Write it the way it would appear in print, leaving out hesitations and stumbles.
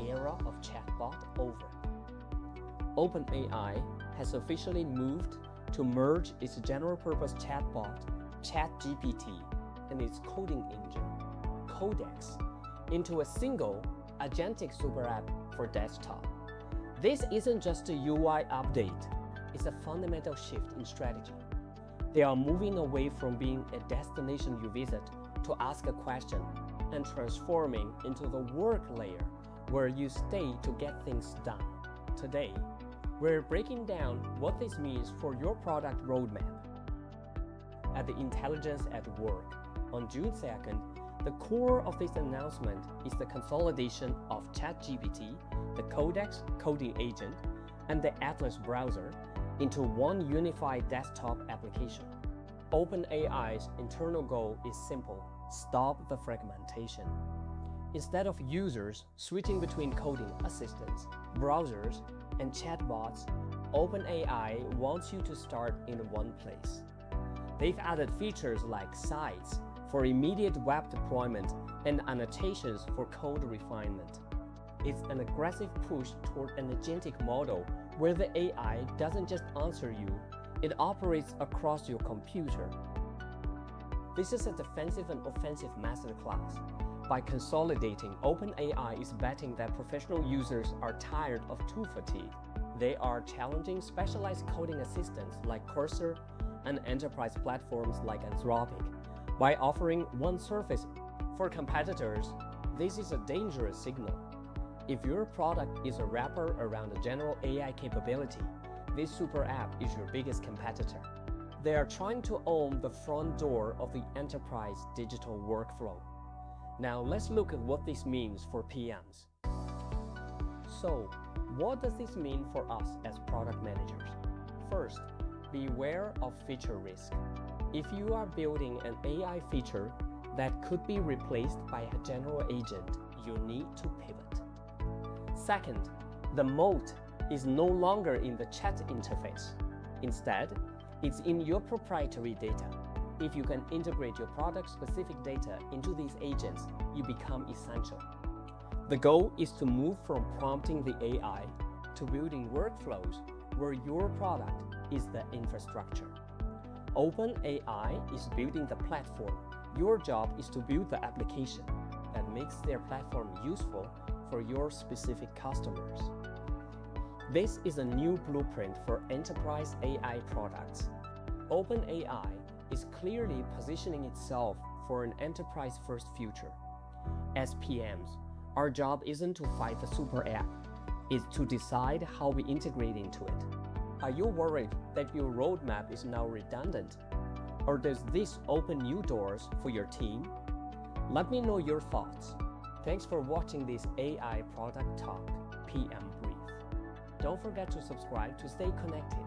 era of chatbot over. OpenAI has officially moved to merge its general-purpose chatbot, ChatGPT, and its coding engine, Codex, into a single agentic super app for desktop. This isn't just a UI update, it's a fundamental shift in strategy. They are moving away from being a destination you visit to ask a question and transforming into the work layer where you stay to get things done. Today, we're breaking down what this means for your product roadmap. At the Intelligence at Work, on June 2nd, the core of this announcement is the consolidation of ChatGPT, the Codex coding agent, and the Atlas browser into one unified desktop application. OpenAI's internal goal is simple: stop the fragmentation. Instead of users switching between coding assistants, browsers, and chatbots, OpenAI wants you to start in one place. They've added features like sites for immediate web deployment and annotations for code refinement. It's an aggressive push toward an agentic model where the AI doesn't just answer you, it operates across your computer. This is a defensive and offensive masterclass. By consolidating, OpenAI is betting that professional users are tired of tool fatigue. They are challenging specialized coding assistants like Cursor and enterprise platforms like Anthropic by offering one surface. For competitors, this is a dangerous signal. If your product is a wrapper around a general AI capability, this super app is your biggest competitor. They are trying to own the front door of the enterprise digital workflow. Now let's look at what this means for PMs. So, what does this mean for us as product managers? First, beware of feature risk. If you are building an AI feature that could be replaced by a general agent, you need to pivot. Second, the moat is no longer in the chat interface. Instead, it's in your proprietary data. If you can integrate your product-specific data into these agents, you become essential. The goal is to move from prompting the AI to building workflows where your product is the infrastructure. OpenAI is building the platform. Your job is to build the application that makes their platform useful for your specific customers. This is a new blueprint for enterprise AI products. OpenAI is clearly positioning itself for an enterprise-first future. As PMs, our job isn't to fight the super app, it's to decide how we integrate into it. Are you worried that your roadmap is now redundant? Or does this open new doors for your team? Let me know your thoughts. Thanks for watching this AI Product Talk PM Brief. Don't forget to subscribe to stay connected.